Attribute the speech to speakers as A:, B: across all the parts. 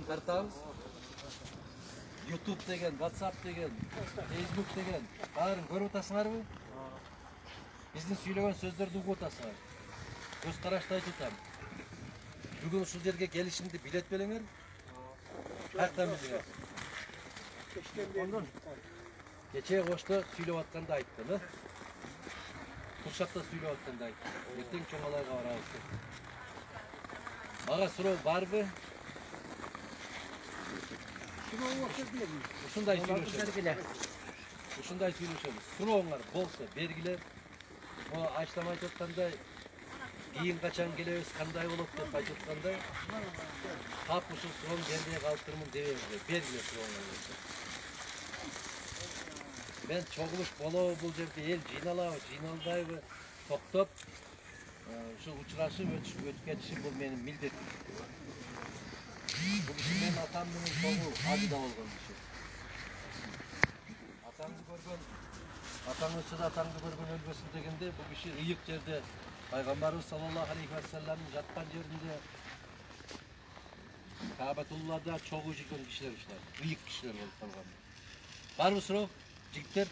A: тартабыз. YouTube деген, WhatsApp деген, Facebook деген баарын көрүп атасыңарбы? Биздин сүйлөгөн сөздөрдү угуп атасыңар. Көз карашты айтып атам. Бүгүн ушул жерге келишимди билет белеңер. Каяктан билдиңер? Кечээ кошто сүйлөп атканда айттым, Куршатта сүйлөп атканда айттым. Эртең Чоңалайга барабыз деп. Мага суроо барбы? Ушундай сүйлөшөбүз. Сурооңар болсо бергиле. Mo açlama aytayotganda кийин качан келебиз, кандай болот деп айтканда, тап ушул суроону жерде калып турмун дебеңиз, бергиле сурооңузду. Мен чогулуш болобу бул жерде эл жыйналабы, жыйналбайбы, топтоп, ушул учурашып өтүп кетишим бул менин милдетим. Бул киши менин атамдын тогу Адида болгон киши. Атаңызчы да атаңды көргөн өлбөсүн дегенде, бул киши ыйык жерде Пайгамбарыбыз саллаллаху алейхи ва салламдын жаткан жеринде Каабатуллада чогуу жүргөн кишилер ушулар, ыйык кишилер болуп калган. Барбы суроо, жигиттер,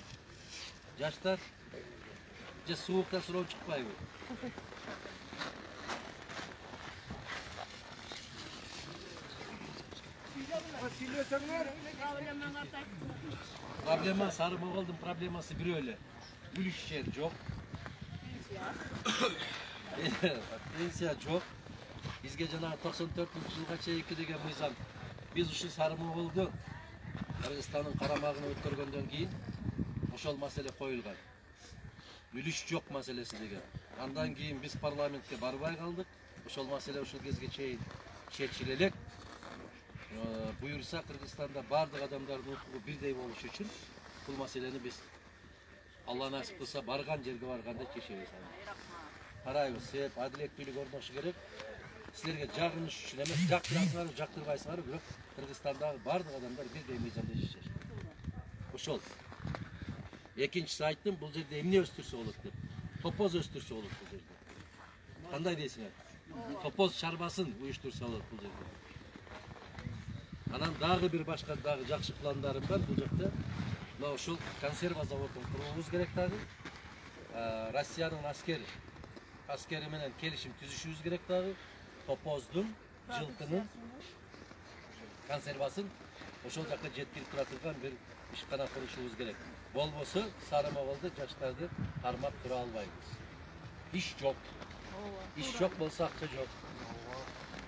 A: жаштар? Же сууктан суроо чыкпайбы? Проблема Сары Моголдун проблемасы бирөө эле. Үлүш жер жок. Пенсия жок. Бизге жана 94-жылга чейинки деген мыйзам. Биз ушул Сары Моголду Кыргызстандын карамагына өткөргөндөн кийин ошол маселе коюлган. Үлүш жок маселеси деген. Андан кийин биз парламентке барбай калдык. Ошол маселе ушул кезге чейин чечиле элек. Буюрса Кыргызстанда бардык адамдардын укугу бирдей болуш үчүн бул маселени биз Алла насип кылса барган жерге барганда чечебиз. Карайбыз, себеп адилеттүүлүк орношу керек. Силерге жагыныш үчүн эмес, жактырасыңарбы, жактырбайсыңарбы, бирок Кыргызстандагы бардык адамдар бирдей мыйзамда жашайт. Ошол. Экинчиси айттым, бул жерде эмне өстүрсө болот деп. Топоз өстүрсө болот бул жерде. Кандай дейсиңер? Топоз чарбасын уюштурса болот бул жерде. Анан дагы бир башка дагы жакшы пландарым бар бул жакта. Мына ушул консерва заводун курууубуз керек дагы. Россиянын аскери менен келишим түзүшүбүз керек дагы. Топоздун, жылкынын консервасын ошол жакка жеткирип тура турган бир ишкана курушубуз керек. Болбосо Сары Моголдо жаштарды кармап тура албайбыз. Иш жок. Иш жок болсо акча жок.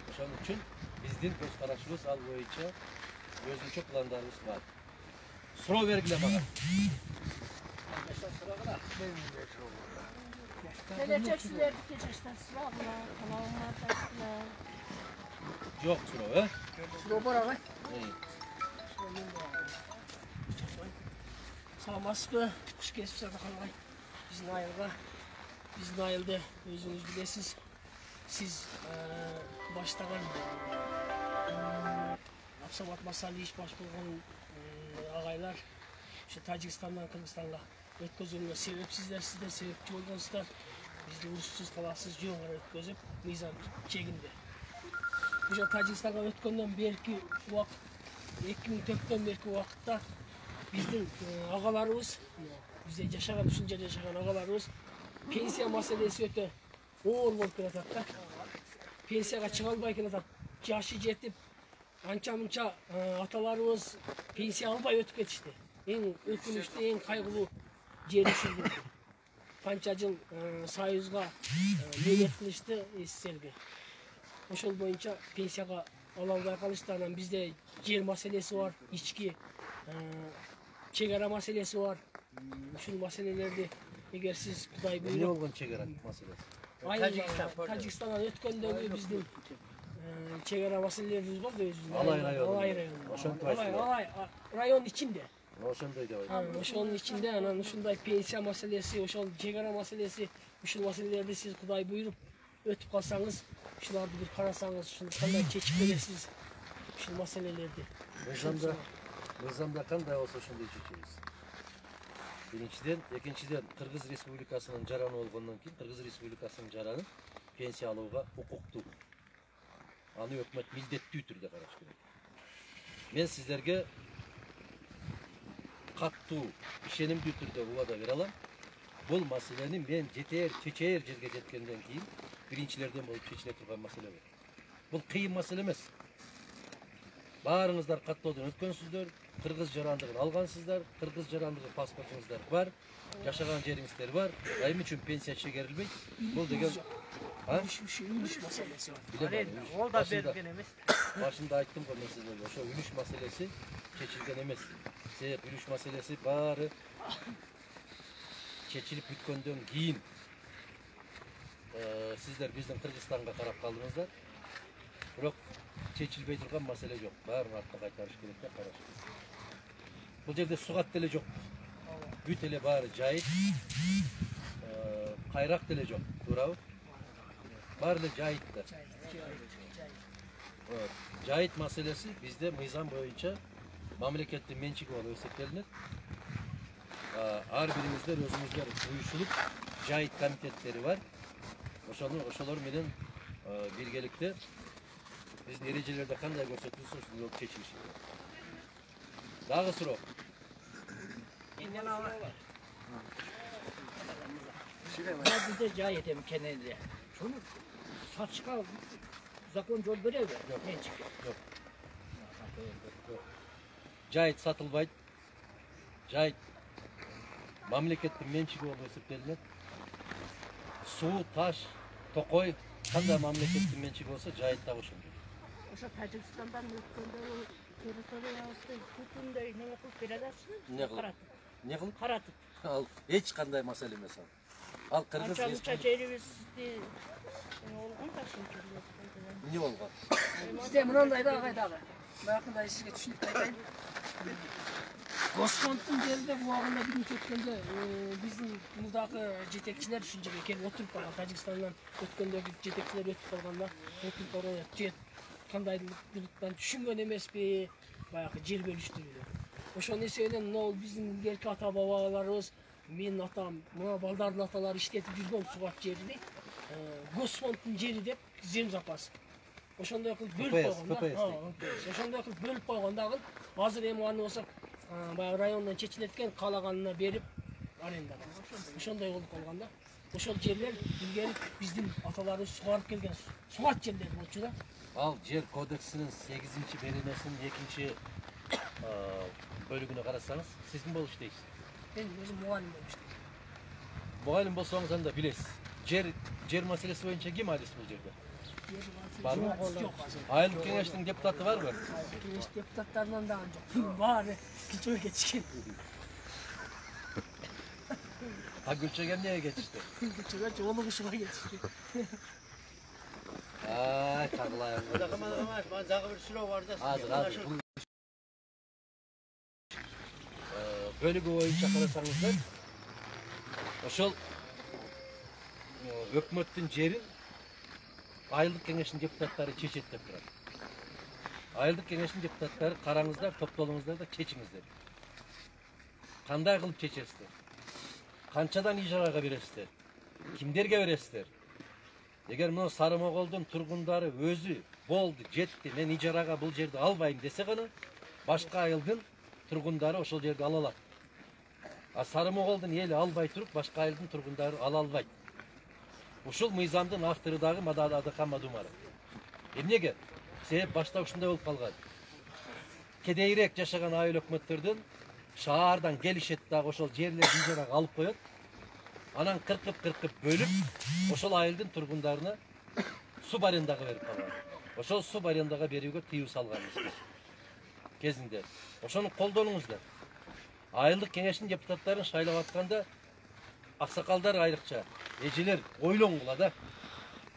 A: Ошон үчүн биздин көз карашыбыз ал боюнча өзүнчө пландарыбыз бар. Суроо бергиле мага. Жок суроо,
B: Суроо бар агай. Саламатсызбы? Куш келип жаткан биздин айылда өзүңүз билесиз. Siz başlayan Absamat Masaliyeviç baş bulgan ağaylar şu Tacikistan'dan Kırgızistan'a ötközülme sebepsizler sizler sebepçi olgansızlar bizde urussuz talaksız yoğunlar ötközüp mizan çekindi. Bu Tacikistan'a ötkönden belki vakit 2004'ten belki vakitte bizden ağalarımız bize yaşayan düşünce yaşayan ağalarımız pensiya meselesi öte Oğur bolup kelatatta. Pensiyaga çıga alбай келатат. Жашы жетип, анча-мынча аталарыбыз пенсия албай өтүп кетишти. Эң өкүнүчтүү, эң кайгылуу жери ушул. Канча жыл Союзга милдет кылышты СССРге. Ошол боюнча пенсияга ала албай калышты. Анан бизде жер маселеси бар, ички чек ара маселеси бар. Ушул маселелерди эгер сиз Кудай буйруп
A: эмне болгон чек ара маселеси?
B: Tacikistan'dan ötköndögü bizden çegara masellerimiz var da özümüzde.
A: Alay rayonu.
B: Alay rayon içinde.
A: Oşonun
B: içinde anan uşunday pensiya maselesi, oşol çegara maselesi, uşul maselelerde siz Kuday buyurup ötüp kalsanız, uşulardı bir karasanız, uşul kanday çekip veresiz uşul maselelerde.
A: Mızamda kanday olsa şunday çekiyoruz. Birinciden, ikinciden Kırgız Respublikasının jaranı olgandan keyin Kırgız Respublikasının jaranı pensiya alууга укуктуу. Аны өкмөт милдеттүү түрдө караш керек. Men sizlerge kattуу, ишенимдүү түрдө убада бере алам. Бул маселени мен чечер жерге жеткенден кийин биринчилерден болуп чечиле турган маселе бул. Бул кыйын маселе эмес. Баарыңыздар каттоодон өткөнсүздөр, кыргыз жарандыгын алгансыздар, кыргыз жарандыгы паспортуңуздар бар, жашаган жериңиздер бар. Эмне үчүн пенсия чегерилбейт? Бул деген
B: Ülüş meselesi var.
C: Ол да берген эмес.
A: Başında ayttım bu meseleleri. Oşo ülüş meselesi çeçilgen emez. Sebep ülüş meselesi bari çeçilip bütköndөн kийин sizler bizden Kırgızстанга karap kaldınızlar. Bırak çeçilbey turgan mesele yok. Barın artına kaytarış gerek de karaş. Bu yerde sugat dele yok. Büt ele bari cahit. Kayrak dele yok. Durav. Bari de cahit de. Evet. Cahit meselesi bizde mizan boyunca memlekette mençik olup hesaplanır. Her birimizde özümüzde uyuşulup cahit komitetleri var. Oşalar menen birgelikte biz derecelerde kanday görsettiysek yol çekilişi. Daha soru.
C: Bizde cahit hem kendine. Şunu saçka zakon yol veriyor ya.
A: Yok.
C: Ne çıkıyor?
A: Yok. Cahit satılbaydı. Cahit memleketin mençik olup hesaplanır. Su, taş, tokoy, kanday memleketin mençik olsa cahit da boşanıyor.
C: Oşa Tacikistan'dan ötkende territoriyaliste bütünde ne yapıp veredersiniz?
A: Ne kılıp?
C: Karatıp.
A: Ne kılıp?
C: Karatıp.
A: Al, hiç kanday mesele emес al. Al Kırgız
C: Ança
A: respublikası.
C: çerevizdi. Olgun da şimdi.
A: Ne olgan?
B: Bizde mınандай da agaydağı. Bakın sizge düşünüp aytayın. Gospant'ın yerinde bu ağında birinci ötkende bizim buradaki jetekçiler düşüncege kelip oturup kalgan Tacikistan'dan ötkendeki jetekçiler ötüp kalganda oturup oraya jet kandaylıktan düşüngön emespi bayakı jer bölüştürüldü. Oşo nесебеден мынау биздин илгерки ата бабаларыбыз менин атам мына балдардын аталары иштетип жүргөн сугат жерди Госпонттун жери деп зем запасы. Ошондой кылып бөлүп койгон да. Ошондой кылып бөлүп койгон дагы азыр эми аны болсо баягы райондон чечилеткен каалаганына берип арендага. Ошондой болуп калган да. Ошол жерлер илгери биздин аталарыбыз сугарып келген сугат жерлер болчу да.
A: Al Yer Kodeksinin 8. berimesinin 2. bölümüne kararsanız siz mi bol işteyiz?
B: Ben özüm muallim olmuştum.
A: Muallim bolsanız da bilesiz. Yer meselesi boyunca kim ailesi bu yerde? Var mı?
B: Yok azı.
A: Aylık Kengeç'in deputatı var mı?
B: Kengeç deputatlarından da ancak. Bari Gülçö'ye geçkin.
A: Ha Gülçegen neye geçti?
B: Gülçö'ye oğlu kuşuma geçti.
A: Ay tağlayın.
C: Zağı bir süre vardı.
A: Hazır. Bölügü boyunca kararsanızlar oşol hökümetin jerin aylık kengeşin deputatları çeçet dep turат. Aylık kengeşin deputatları karаңыздар, топтолуңуздар да чечиңиздер. Кандай кылып чечесиздер? Канчадан ижарага бересиздер? Кимдерге бересиздер? Эгер мына Сары Моголдун тургундары өзү болду, жетти, мен ижарага бул жерди албайм десе гана башка айылдын тургундары ошол жерди ала алат. Сары Моголдун эли албай туруп, башка айылдын тургундары ала албайт. Ушул мыйзамдын автору дагы Адакан Мадумаров. Эмнеге? Себеп башта ушундай болуп калган. Кедейирээк жашаган айыл өкмөттөрдөн шаардан келишет дагы ошол жерлерди ижарага алып коет. Анан кыркып бөлүп, ошол айылдын тургундарына суб арендага берип калган. Ошол суб арендага берүүгө тыюу салганбыз кезинде. Ошону колдонуңуздар. Айылдык кеңештин депутаттарын шайлап атканда аксакалдар айрыкча, эжелер ойлоңгула да.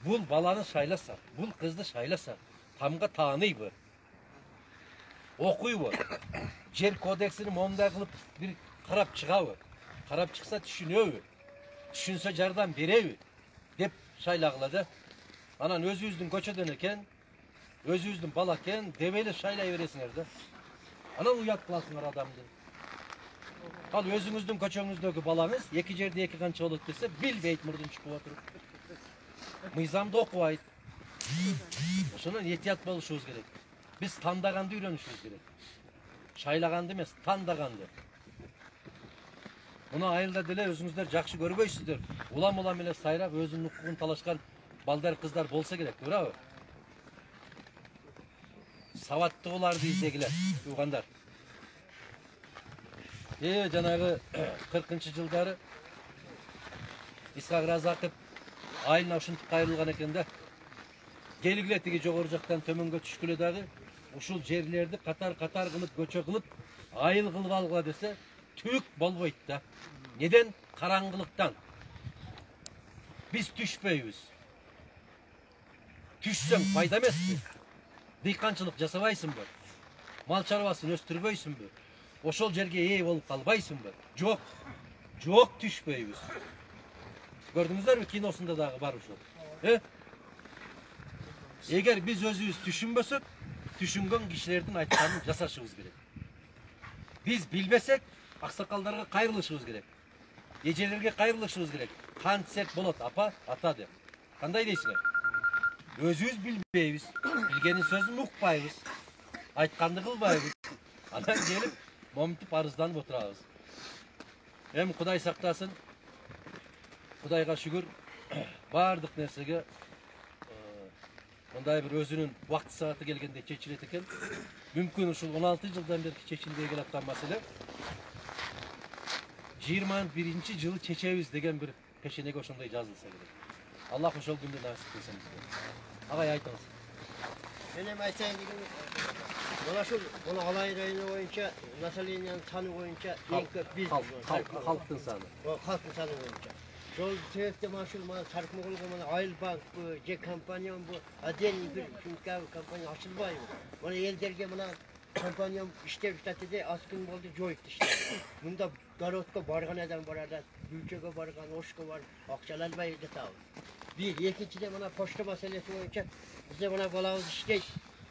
A: Бул баланы шайласа, бул кызды шайласа, тамга тааныйбы? Окуйбу? Жер кодексин мондай кылып бир карап чыгабы? Карап чыкса түшүнөбү? Түшүнсө жардам береби? Деп шайлагыла да. Анан өзүбүздүн көчөдөн экен, өзүбүздүн бала экен, дебеле шайлай бересиңер да. Анан уят кыласыңар адамды. Ал өзүңүздүн көчөңүздөгү балаңыз эки жерде эки канча болот десе, билбейт мурдун чукуп отуруп. Мыйзамды окубайт. Ошондон этият болушубуз керек. Biz tandagandı öğrenişimiz gerek. Şaylagandı emas, tandagandı. Buna ayılda dile özünüzler jakşı görбөйсүздөр. Ulam ele sayrap özünün hukukun talaşkan balдар kızlar bolsa gerek, bravo. Savatlı olardı izdegiler, uygandar. Janagı 40-cı жылдары İshak Razakov айылына ушинтип кайрылган экен да. Келгиле тиги жогору жактан төмөнгө түшкүлө дагы ушул жерлерди катар кылып көчө кылып айыл кылып алгыла десе түк болбойт да. Неден? Караңгылыктан. Биз түшпөйбүз. Түшсөң пайда эмеспи? Дыйканчылык жасабайсыңбы? Мал чарбасын өстүрбөйсүңбү? Ошол жерге ээ болуп калбайсыңбы? Жок. Жок, түшпөйбүз. Gördünüzler mi kinosunda dağı var uşul? Eğer biz özümüz düşünmesek, düşüngen kişilerden aytkanını jasaşыбыз gerek. Biz bilbesek, aksakallarga kayırılışыбыз gerek. Ecelerge kayırılışыбыз gerek. Kantsek bolot, apa, ata de. Kanday deysizler? Özümüz bilbeybiz, bilgenin sözünü ukpaybiz, aytkanını kılbaybiz. Anan gelip, momtip arızdanıp oturabız. Hem Kuday saktasın, Kudayga şükür, bardıq nersege onday bir özünün vakti saati gelgende çeçilet eken. Mümkün uşul 16 yıldan beri çeçilmeye gelatkan mesele. 21. yılı çeçeviz degen bir peşenege oşonday yazılsa gerek. Allah ошол günde nasip etsin bizge. Agay aytыңыз.
D: Benim aytayın dedim. Bana şu bunu alay rayonu boyunca, Natalyan'ın sanı boyunca en köp biz.
A: Halktın sanı.
D: O halkın sanı boyunca. Şol sebepte maşul mana sarkma kılgı Ayıl Bank bu, C kampanyam bu, aden bir çünkü kampanya açılmay mı? Bana elderge mana kampanyam işte üstatede askın oldu joyt işte. Bunda Garotka bargan adam var arada, Gülçöke bargan, Oşko var, akçalar bayırda tabi. Bir, ikincide bana poşta meselesi boyunca bize bana balağız işte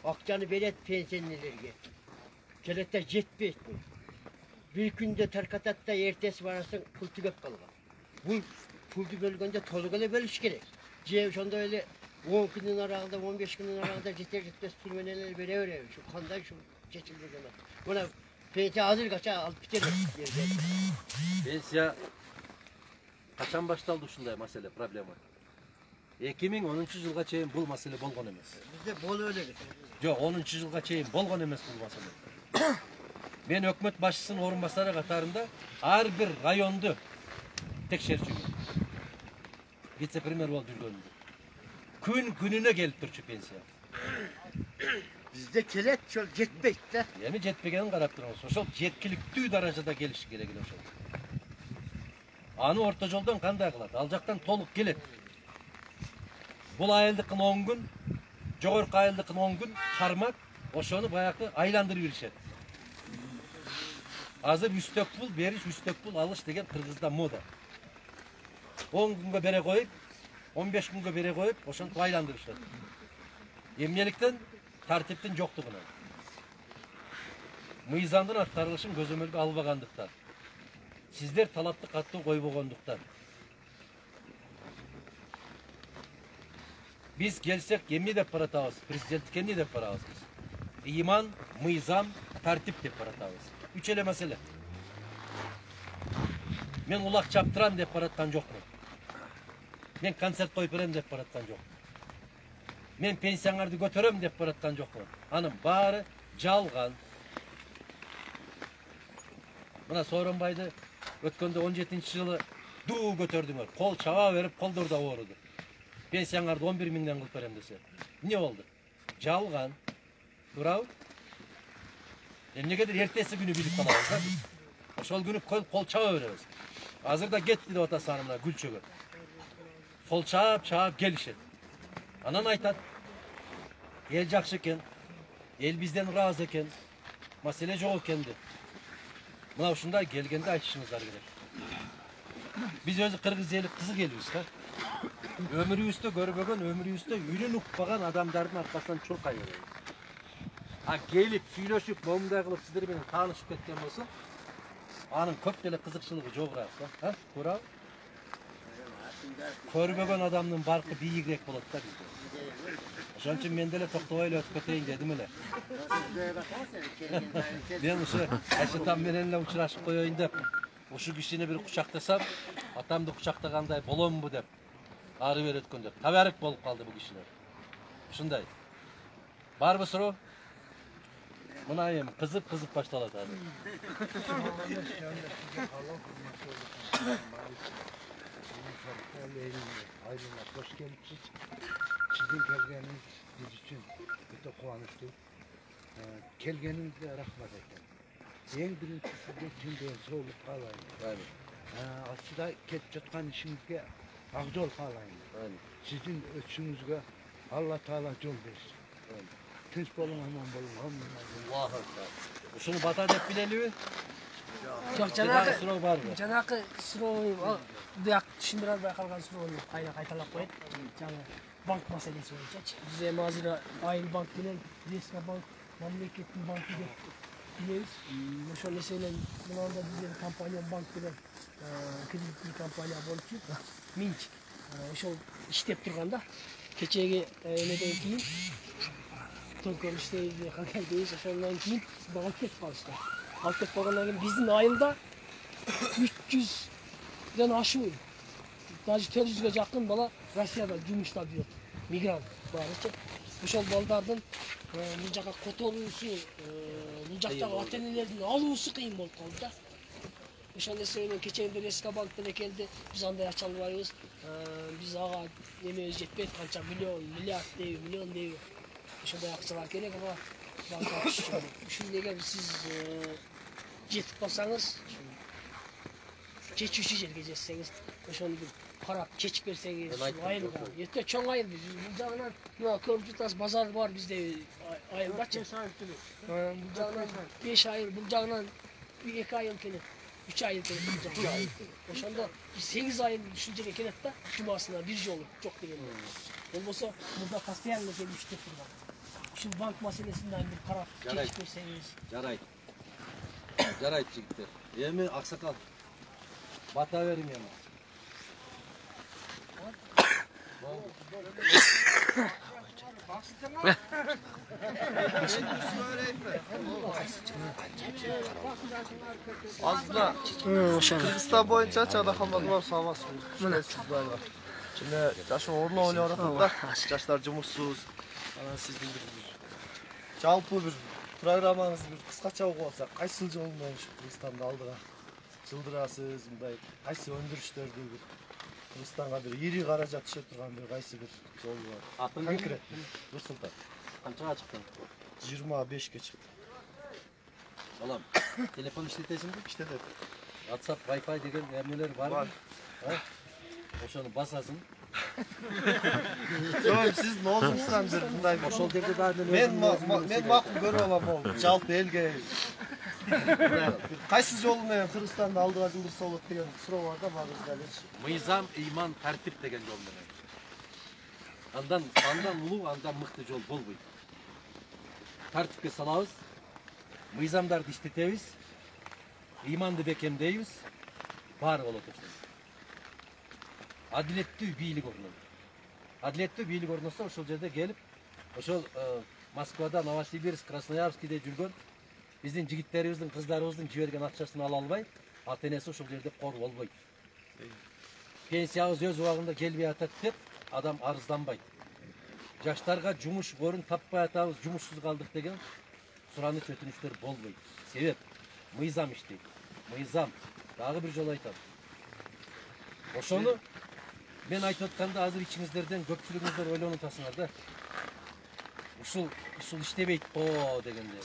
D: akçanı beret pensiyenlilerge. Kelette jetbeyt mi? Bir günde tarkatatta ertesi varasın kultügöp kalgan. Bu puldu bölgende tolgala bölüş gerek. Cev şonda öyle 10 günün arasında 15 günün arasında yeter gitmez sürmeneler böyle şu kandan şu geçildi demek. Buna pensiye hazır kaça alıp bitirir.
A: Pensiya kaçan baştaldı ушундай mesele, problema. 2010 жылга чейин бул маселе болгон эмес.
D: Bizde bol öyle.
A: Жок, 10 жылга чейин болгон эмес бул маселе. Мен өкмөт башчысынын орун басары катарында ар бир районду tekşerçiyim. Vice-premier oldu жүргөнүмдө. Күнүнө келип турчу пенсия.
D: Bizde kelet şol jetbeyt de.
A: Эми жетпегенин карап турабыз. Ошол жеткиликтүү даражада келиш керек эле ошол. Аны орто жолдон кандай кылат? Ал жактан толук келет. Бул айылдыкын 10 күн, жогорку айылдыкын 10 күн кармак, ошону баягы айландырып беришет. Азыр үстөк пул бериш, үстөк пул алыш деген Кыргызда мода. 10 күнгө бере коюп, 15 күнгө бере коюп, ошентип айландырышат. Эмнеликтен? Тартиптин жоктугунан. Мыйзамдын аткарылышын көзөмөлгө албагандыктан. Сиздер талапты каттуу койбогондуктан. Biz gelsek emni dep baratабыз, президенттикке эмне деп барабыз биз? Иман, мыйзам, тартип деп баратабыз. Үч эле маселе. Мен улак чаптырам деп бараткан жокмун. Мен концерт коюп берем деп бараткан жокмун. Мен пенсияңарды көтөрөм деп бараткан жокмун. Анын баары жалган. Мына Сооронбайды өткөндө 17-жылы дуу көтөрдүңөр. Кол чаба берип, колдор да ооруду. Пенсияңарды 11 миңден кылып берем десе. Эмне болду? Жалган. Туурабы? Эмнегедир эртеси күнү билип калабыз да биз. Ошол күнү кол чаба беребиз. Азыр да кетти деп атасаны мына Гүлчөгө. Кол чаап келишет. Анан айтат. Эл жакшы экен. Эл бизден ыраазы экен. Маселе жок экен деп. Мына ушундай келгенде айтышыңыздар керек. Биз өзү кыргыз эли кызык элбиз да. Өмүрүбүздө көрбөгөн, өмүрүбүздө үйрөн укпаган адамдардын аркасынан чуркай беребиз. А келип сүйлөшүп, момундай кылып сиздер менен таанышып кеткен болсо, анын көп деле кызыкчылыгы жогураак да. Туурабы? Көрбөгөн адамдын баркы бийигирээк болот да бизде. Şunun için men dele toktobay ötüp keteyim dedim ele. Ben uşu Ayşetam menenle uçuraşıp koyayım dep. Uşu kişini bir kucaklasam, atam da kucaktaganday bolom bu dep. Arı ver ötkün dep. Tabarık bolup kaldı bu kişiler. Şunday. Var mı soru? Buna yem kızıp başladı abi.
E: Ayrılmak hoş geldiniz. Sizin gelgeniniz biz için öte kuvançlı. Kelgenizde rahmet eken. En birinci sizde tümden soğuk kalayın.
A: Aynen.
E: Aslında ketip жатқан işinizge ağzol kalayın.
A: Aynen.
E: Sizin ötüşünüzge Allah Teala yol versin. Tinç bolun, aman bolun,
A: Allahu Ekber. Uşunu bata dep bileli.
B: Жоқ,
A: Жаңағы
B: жаңағы
A: сұрау бар ма?
B: жаңағы сұрауы бұяқ түсіндіре албай қалған сұрауын қайталап қояды. Жаңағы банк мәселесі бойынша. Біз эми азыр Айыл банк менен Реска банк мамлекеттин банкы деп билебиз. Ошол нерсенен мынанда биздин компания банк менен кредиттик компания болчу. Минч ошол иштеп турганда кечеги эмеден кийин төңкөрүштеги калгандайбыз. Ошондон кийин бизди алып кетип калышты. Алып кетип калгандан кийин биздин айылда 300ден ашуу, даже 400ге жакын бала Россияда жумуштап жүрөт. Мигрант барычы. Ошол балдардын бул жака которуусу, бул жактагы ата-энелердин алуусу кыйын болуп калды да. Ошол нерсе менен кечээде Реска банктан келди. Биз андай ача албайбыз. Биз ага немебиз жетпейт, канча миллион, миллиард дейби, миллион дейби. Ошондой акчалар керек ага. Банкка түшүп. Ушул неге сиз жетип калсаңыз, чечүүчү жерге жетсеңиз, ошону карап чечип берсеңиз, айылга. Өтө чоң айыл биз. Бул жагынан мына көрүп жатасыз, базар бар бизде айылдачы. Бул жагынан 5 айыл, бул жагынан 2 айыл келет. 3 айыл келет. Ошондо 8 айыл ушул жерге келет да, жумасына бир жолу жок деген. Болбосо мурда постоянно келип иштеп турган. Ушул банк маселесиnden bir karap geçip verseniz.
A: Жарайт. Жарайт жигиттер. Эми аксакал. Бата бериң эми.
F: Aslında Kırgızistan boyunca Çağdaxanlar savası var. Şimdi yaşın orlu oynuyor da yaşlar cumhursuz. Sizin bir жалпы bir программаңыз bir кыскача окуп алсак, кайсы жол менен Кыргызстанды алдыга жылдырасыз, мындай кайсы өндүрүштөрдү bir Кыргызстанга bir ири каражат түшө турган bir кайсы bir жол бар.
A: Атын
F: Конкрет. Нурсултан.
A: Канчага чыктың?
F: 25ке чыкты.
A: Балам, телефон иштетесиңби?
F: İşte
A: WhatsApp, Wi-Fi деген эмнелер барбы? Ошону басасың.
F: Yok siz ne olmuşsan bir bunday
A: Ошол жерде дагы
F: men makul görüp alam ol. Жалпы elge. Кайсы жол менен Кыргызстанды алдыга жылдырса болот деген суроо бар да багызда эле.
A: Мыйзам, ыйман, тартип деген жол менен. Андан улуу, андан мыкты жол болбойт. Тартипке салабыз, мыйзамдарды иштетебиз, ыйманды бекемдейбиз, баары болот ошол. Адилеттүү бийлик орнойт. Адилеттүү бийлик орносо ошол жерде келип, ошол Москвада, Новосибирск, Красноярскиде жүргөн биздин жигиттерибиздин, кыздарыбыздын жиберген акчасын ала албай, ата-энеси ошол жерде кор болбойт. Пенсиябыз өз убагында келбей атат деп адам арызданбайт. Жаштарга жумуш орун таппай атабыз, жумушсуз калдык деген сураныч өтүнүчтөр болбойт. Себеп мыйзам иштейт. Мыйзам. Дагы бир жолу айтам. Ошону мен айтып атканда азыр ичиңиздерден көпчүлүгүңүздөр ойлонуп атасыңар да. Ушул иштебейт го дегенде.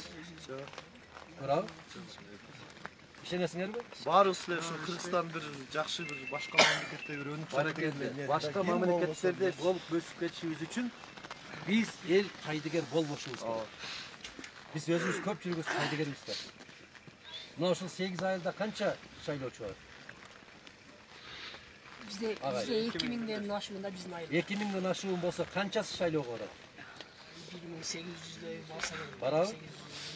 A: Туурабы? Ишенесиңерби?
F: Баары силер ушу Кыргызстан bir жакшы bir башка мамлекетте bir өнүкчү
A: Башка мамлекеттерде болуп өсүп кетишибиз үчүн биз эл кайдыгер болбошубуз керек. Биз өзүбүз көпчүлүгүбүз кайдыгербиз да. Мына ушул 8 айылда канча шайлоочу бар?
B: Bizde 2000'den aşımında bizim ayıl.
A: 2000'den ашуун болсо канчасы шайлоого барат?
B: 1800'de balsa da.
A: Барабы?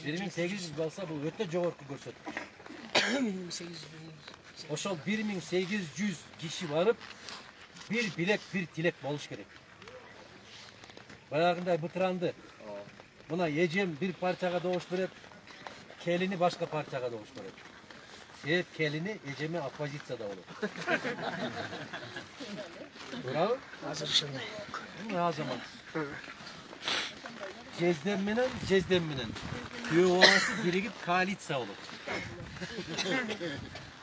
A: 1800 балса бул өтө жогорку көрсөткүч.
B: 1800.
A: Ошол 1800 киши барып, бир билек, бир тилек болуш керек. Bayağınday bıtırandı. Buna yecem bir parçaga doğuş verip, kelini başka parçaga doğuş verip. Hep kelini yecemi opozitsiyada olur. Bravo.
B: Hazır şimdi.
A: Ne zaman? Cezdemminen. Köy olası birigip kalitsa olur.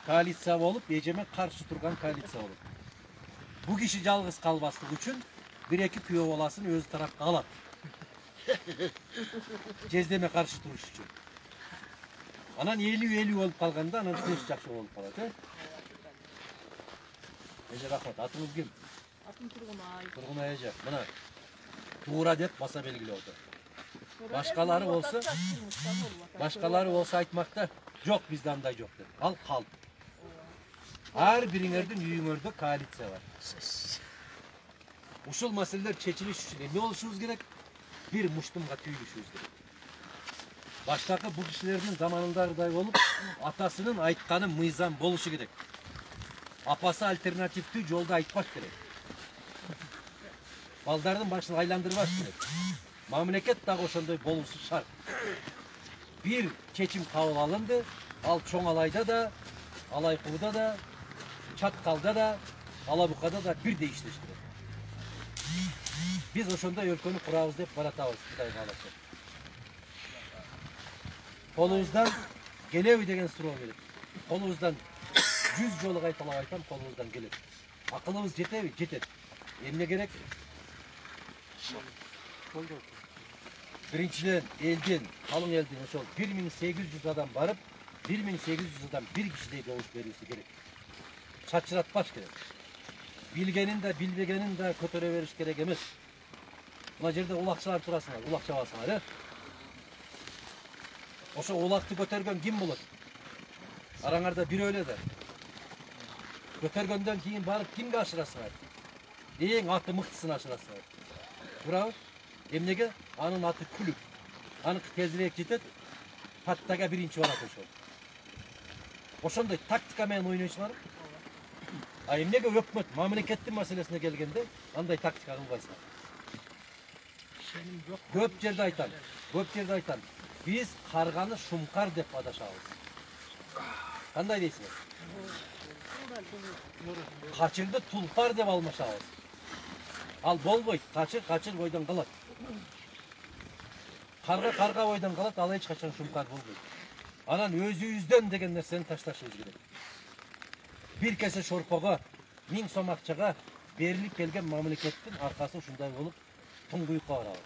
A: Kalitsa olup yeceme karşı turgan kalitsa olur. Bu kişi жалғыз kalbaslık için bir iki köy olasını özü tarafta alat. Cezdeme karşı turuş için. Anan 50 olup kalganda anan beş жақсы olup kalады. Ece rahmat, atınız kim?
G: Atım Turgunay.
A: Turgunay Ece. Buna tuğra dep basa belgili oldu. Başkaları olsa aytmakta yok bizde anday yok dedi. Al kal. Her birinlerden yüğünörde koalitsiya var. Uşul meseleler çeçiliş için ne oluşunuz gerek? Bir muştumga tüyülüşünüz gerek. Baştaki bu kişilerin zamanındaday olup atasının aytkanı mıyzam boluşu gerek. Apası alternatifti yolda aytmak gerek. Baldarının başını aylandırmak gerek. Mamleket da oşondoy boluşu şart. Bir çeçim kabul alındı. Al Çoğalay'da da, Alaykuğ'da da, Çatkal'da da, Alabuka'da da bir değiştirdi. Biz oşonda ülkeni kurağız deyip baratavız Kıtay kalası. Kolunuzdan gelevi degen suro gelir. Kolunuzdan 100 yolu kaytalap aytam, kolunuzdan gelir. Akılımız jetevi, jetet. Emne gerek? Birinçiden, elden, kalın elden oşol 1800 adam barıp 1800 adam bir kişiyle doğuş verilmesi gerek. Çaçıratbaş gerek. Bilgenin de bilbegenin de kötüre veriş gerek emez. Buna yerde ulakçılar turasınlar, ulakça basınlar. He? Oşo ulaktı götergen kim bulur? Aranlarda bir öyle der. Götergenden keyin barıp kimge aşırasınlar? En atı mıhtısını aşırasınlar. Bravo. Emnege anın atı kulüp. Anık tezirek jetet. Pattaga birinci var atı oşol. Oşonday taktika men oynayışlar. Emnege öpmet mamlekettin meselesine gelgende anday taktika kılbaysan. Köp yerde aytan. Köp yerde aytan. Biz karganı şumkar dep adaşabız. Kanday deysiniz? Kaçırdı tulpar dep almaşabız. Al bol boy, kaçır boydan kalat. Karga boydan kalat, ala hiç kaçan şumkar bol boy. Anan özü degen nerseni taştaşınız gerek. Bir kese şorpaga, 1000 som akçaga berilip kelgen mamlekettin arkası şunday olup tuңguyukka barabız.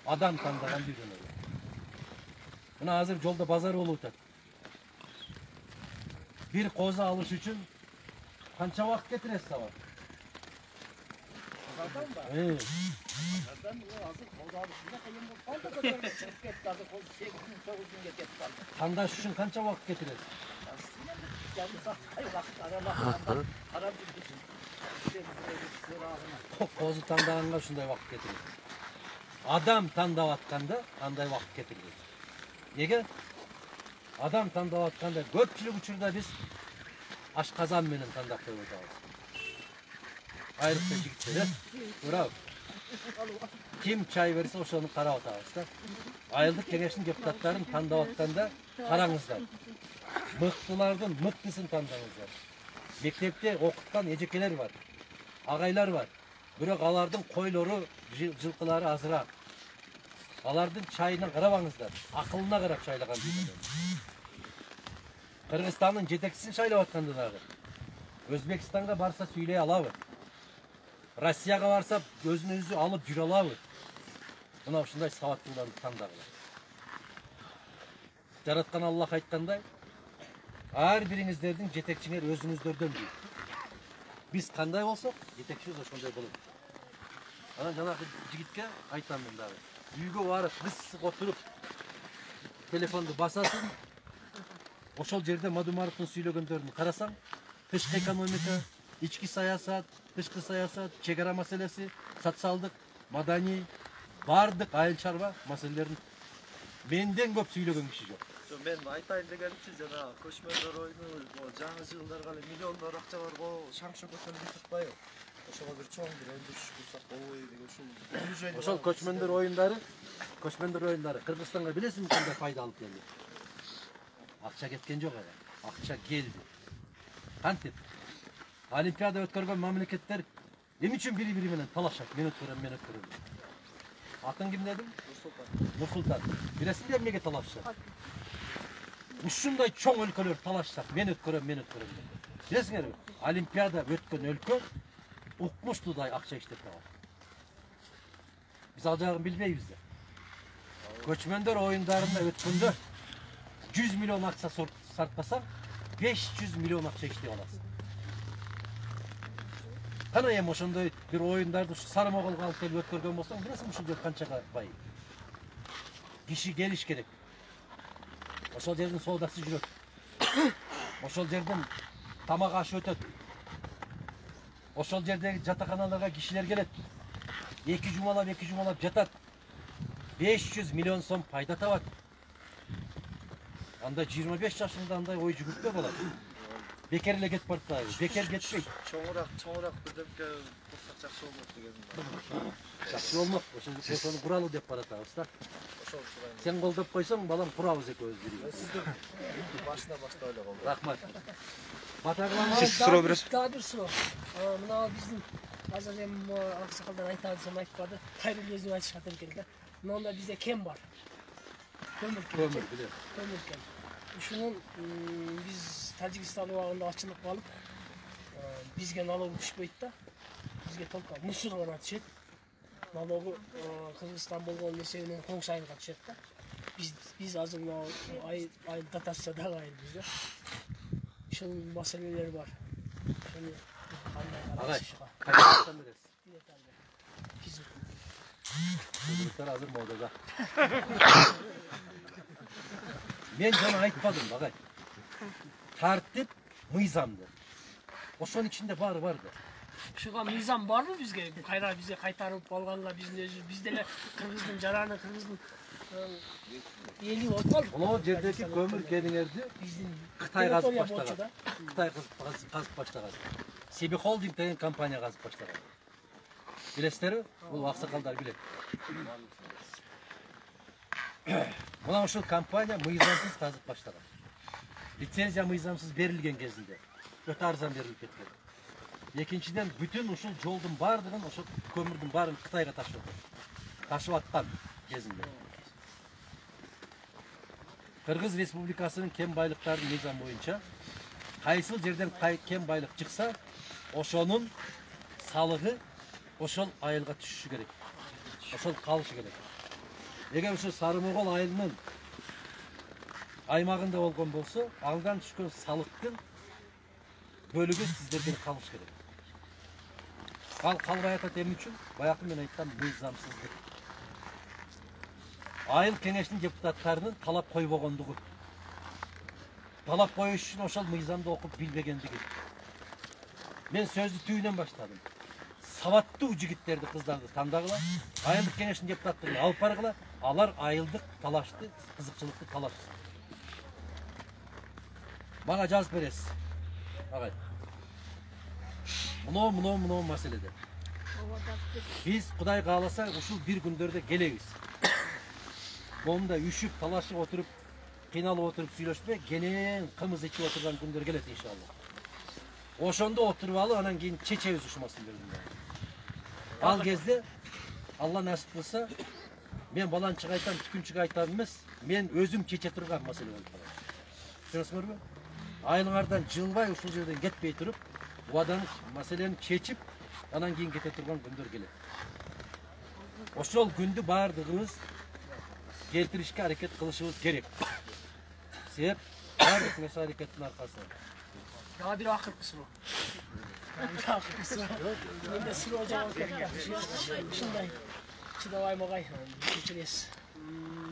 A: Adam tandagan bir gün öyle. Buna hazır yolda pazar olup ötedi. Bir koza alış için kança vakit getiresiz sabah?
C: Pazardan da.
A: Evet.
C: Pazardan o hazır koz alışında kayın bu. Kalda götürmek çıkıp gitti hazır koz 8 gün 9 gün getirdi kaldı.
A: Kandaş için kança vakit getiresiz?
C: Aslında yalnız hayır vakit aramak. Aram bildirsin.
A: Kozu tandağına şunday vakit getirir. Adam tandavattkanda anday vakit getirir. Nege? Adam tandavattkanda köpçülük uçurda biz aşkazan menen tandaq koyup otabız. Ayrıkta jigitler, bravo. Kim çay verirse oşonu karap otabız da. Ayıldık kengeşin deputatların tandavattkanda karаңыздар. Mıktılardan mıktısın tandağыңыздар. Mektepte okutkan ecekeler var. Ağaylar var. Biroq alardın koyloru, жылкылары azırak. Alardın çayına qarabаңыздар. Akılına qarab çaylagan deydi. Kırgızstan'ın jetekçisini çaylap atkanda дағы. Özbekistan'a barsa söyley alabı. Rossiyaga barsa gözünü özü alıp jüre alabı. Buna ушундай сабаттууларды тандагыла. Жараткан Аллах айткандай, ар бириңиздердин жетекчиңер өзүңүздөрдөн дейт. Biz kандай болсок, жетекчибиз ошондой болот. Анан жанагы жигитке айтам мен дагы. Үйгө барып, кыз отуруп, телефонду басасың. Ошол жерде Мадумаровдун сүйлөгөндөрүн карасаң, тышкы экономика, ички саясат, тышкы саясат, чек ара маселеси, социалдык, маданий, бардык айыл чарба маселелерин менден көп сүйлөгөн киши жок.
F: Men aytayın degenimчи жана көчмөндөр oyunu, жаңы жылдарга эле миллиондор акча бар, шаңшо көтөрүп туртпайбы? Ошого бир чоң бир өндүрүш курсак болбойбу деген ушул
A: Ошол көчмөндөр oyunları Kırgızistan'a bilesiniz mi kандай fayda alıp geldi? Akça ketken yok aga. Akça geldi. Kantip. Olimpiyada ötkөргөн mamleketler nem üçün biri menен talaşat? Men ötkөрөм. Atın kim dedim? Nursultan. Bilesin de emnege talaşat. Ушундай чоң өлкөлөр талашсак, мен өткөрөм. Билесиңер, Олимпиада өткөн өлкө укмуштуудай акча иштеп табат. Биз ал жагын билбейбиз да. Көчмөндөр оюндарында өткөндө 100 миллион акча сарптасаң, 500 миллион акча иштеп аласың. Кана эми ошондой бир оюндарды Сарымоголго алып келип өткөргөн болсоң, билесиң ушул жер канчага бай. Киши келиш керек. Ошол жердин соодасы жүрөт. Ошол жердин тамак ашы өтөт. Ошол жердеги жатаканаларга кишилер келет. 2 жумалап жатат. 500 миллион сом пайда табат. Анда 25 жашында андай ой жүгүртпө болот. Бекер эле кетип баратпайбы? Бекер кетпейт.
F: Чоңураак бирдемке курсак жакшы болот дегеним.
A: Жакшы болмок. Ошону куралы деп баратабыз да.
F: Ошол сурайм.
A: Сен колдоп койсоң, балам курабыз экөөбүз бирге.
F: Сиздин башына ойлогом.
A: Рахмат. Батагылан
F: Siz sıra biraz.
B: Daha bir sıra. Mına bizim azar hem aksakaldan aytadı aytmadı. Hayırlı gözünü açık atın geldi. Mına bizde kem var. Kömür
A: biliyorum.
B: Kömür kem. Şunun biz Tacikistan uağında açılıp kalıp bizge nalogu düşmeydi da bizge tolka Mısır var atışet. Nalogu Kırgızistan bolgon meselenin kongsayını atışet da. Biz azın ay datasya da gayet bizde. Şunun meseleleri var. Şunu
A: Ağay, kaçtan neresi?
B: Fizik.
A: Çocuklar hazır mı olacak? Ben sana aytmadım bagay. Tartip mıyzamdı. O son içinde vardı.
B: Şuga mizan var mı bizge? Kayra bize kaytarıp alganla bizde Kırgız'ın jararını Kırgız'ın eli olmalı.
A: O yerdeki kömür gelinirdi.
B: Bizim
A: Kıtay gazıp başladı. Kıtay gazıp başladı. Sebi Holding degen kampanya gazıp başladı. Bilesizler, bu aksakallar bilet. Buna şu kampanya mıyzamsız gazıp başladı. Lisenziya mıyzamsız verilgen gezinde. Öte arzan verilip ketken. Ekinçiden bütün uşul joldun bardığın, uşul kömürdün barın Kıtayga taşıdı. Taşıp attan gezinde. Kırgız Respublikasının kem baylıkları mizan boyunca kayısıl yerden kem baylık çıksa oşonun salığı oşol ayılga düşüşü gerek. Oşol kalışı gerek. Eğer şu Sarımogol ayılının aymağında olgan bolsa, algan düşkön salıktın bölügü sizlerden kalış gerek. Kalbay atat emin üçün, bayakı men ayttan mizamsızlık. Ayıl kengeştin deputatlarının talap koyup oğonduğu. Talap koyuş için oşal mizamda okup bilmegendigi. Ben sözlü tüyünden başladım. Savatlı ucugitlerdi kızlardı tandağıla. Ayıldık kengeştin deputatlarını alıp bargıla. Alar ayıldık talaştı, kızıkçılıklı talaştı. Bana caz beresiz. Evet. Mıno meselede. Biz Kuday kalasa uşul bir gündörde geleyiz. Onda üşüp talaşıp oturup kıynalıp oturup süйлөшпөй genen kımız içip oturgan gündör gelet inşallah. Oşonda oturup alıp anan keyin çeçeyiz uşumasın bölümde. Al gezde Allah nasip kılsa men balançık aytam, tükünçük aytam emes, men özüm çeçe turgan mesele bolup kalат. Düşünөсүңөрбү? Ayılыңардан жылбай ушул жерден кетпей туруп, уадан маселени чечип, анан кийин кете турган күндөр келет. Ошол күндү баардыгыбыз келтиришке аракет кылышыбыз керек. Себеп баардык нерсе аракеттин аркасы.
B: Daha bir akırkı sıra. Bir akırkı sıra. Ben de sıra hocam okuyayım. Şunday. Çıdavay mağay. Geçiriz.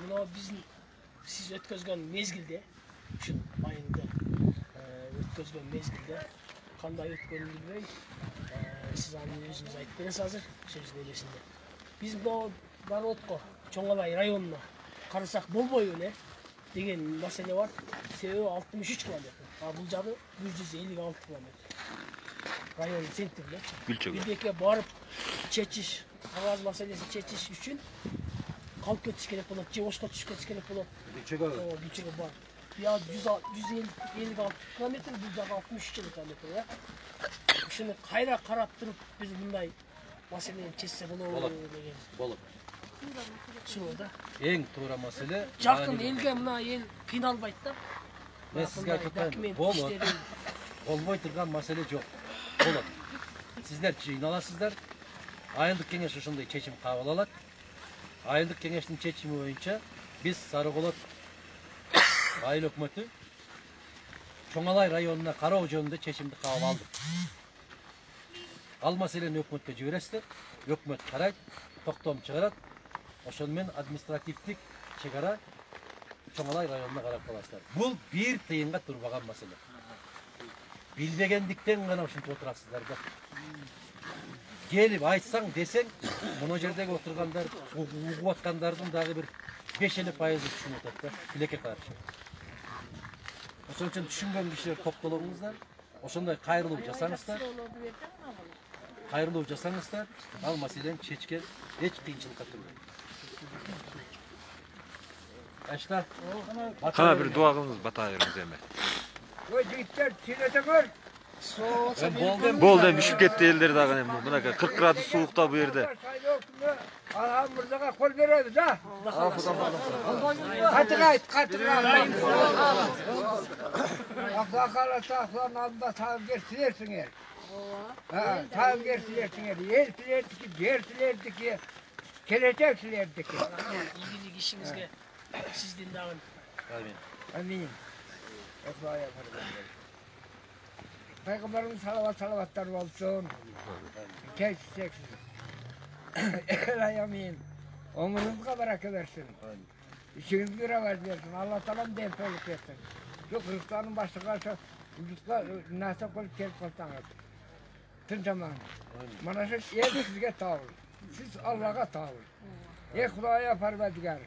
B: Bunu bizim siz ötközgön mezgilde. Şun ayında. Ötközgön mezgilde. Kanday ötkönü bilmey. Siz anlayın özünüz ayıp. Ben hazır sözün elesinde. Biz bu Barotko, Çoğalay rayonuna karısak bol boy öyle degen mesele var. Sebebi 63 kilometre. Bulcağı 156 kilometre. Rayonun sentrinde. Bir deke barıp çeçiş Havaz meselesi çeçiş için kalk götüş gerek olur, cevoşka tuş götüş gerek olur.
A: Büyük abi.
B: O büyük var. Ya 156 kilometre, 163 kilometre ya. Şimdi kayra karap durup biz bunday meseleyi çözse bunu
A: Bolup.
B: şurada.
A: En to'g'ri mesele.
B: Жақын elge mına el qiyналбайды да.
A: Men sizga aytib o'taman. Olmay turgan mesele yok. Bo'ladi. Sizler jiynalasizlar. Ayınlık kengeş ошондой чечим кабыл алат. Ayınlık kengeштин чечими боюнча biz Sarıkolat айыл өкмөтү Чоңалай районуна кароо жөнүндө чечимди кабыл алдык. Ал маселени өкмөткө жибересиздер. Өкмөт карайт, токтом чыгарат. Ошону менен административдик чегара Чоңалай районуна карап каласыздар. Бул бир тыйынга турбаган маселе. Билбегендиктен гана ушинтип отурасыздар да. Gelip айтсаң десең, мына жердеги отургандар, угуп аткандардын дагы бир 5-50% түшүнүп атат да, тилекке каршы. Ошон үчүн түшүнгөн кишилер топтолуңуздар, ошондой кайрылуу жасаңыздар. Кайрылуу жасаңыздар, ал маселени чечкен эч кыйынчылыкка турбайт. Аштар.
G: Кана бир дуа кылыңыз, бата бериңиз эми.
E: Ой, жигиттер, тилетеңер.
G: Болду, бишип кетти элдер дагы эми. Мынакей 40 градус суукта бу жерде.
E: Алхам мырзага кол беребиз, да? Катыгайт, катыгайт. Акала саклан алда тагыр силерсиңер. Тагыр силерсиңер. Ел силердики, жер силердики, келечек силердики.
B: İyilik işimizge sizden dağın.
A: Amin.
E: Amin. Ekvaya farkında. Peygamberimiz salavatlar olsun. Keşke. Amin. Ömrünüzde bereket versin. İşiniz revaç versin. Allah talam densoluk versin. Şu Hristiyanın başlığı çocuklar nasıl koyup gelip kalsanız. Tüm zaman. Bana şu sizge tavır. Siz Allah'a tavır. Hudaya parvedigar.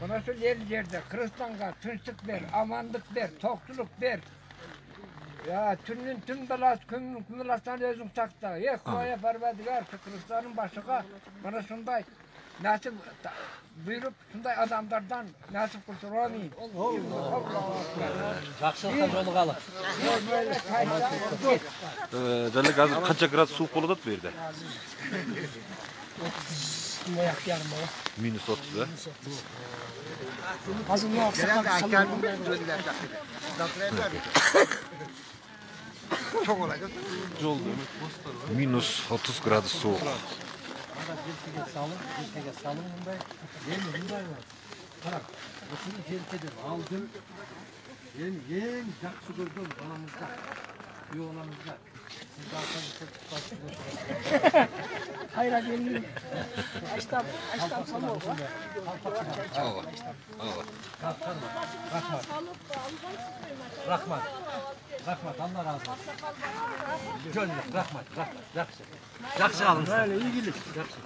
E: Bana şu yerde Hristiyan'a tınçlık ver, amanlık ver, tokluluk ver. Ya tüm belas, kümülastan özüm takta. Hudaya parvedigar, Hristiyanın başlığı bana şunday nasip buyurup şunday adamlardan nasip kurtulamayın.
A: Жақсылыққа жолығалы.
G: Жана азыр канча градус суук болуп атат бу жерде?
B: Moyak yarım baba.
G: -30 да?
B: Azın ne aksak
G: Жолду -30 градус суук.
A: Jirkege salın mындай. Эми мындай бар. Карап, ушуну желкеден алдым. Эми эң жакшы көргөн балаңызга, күйөөңүзгө siz alsanız
B: Hayra gelin. Açtam samur var.
A: Rahmat. Rahmat, Allah razı olsun. Gönlüm, rahmat. Yaxşı. Yaxşı alın. Böyle ilgilik. Yaxşı.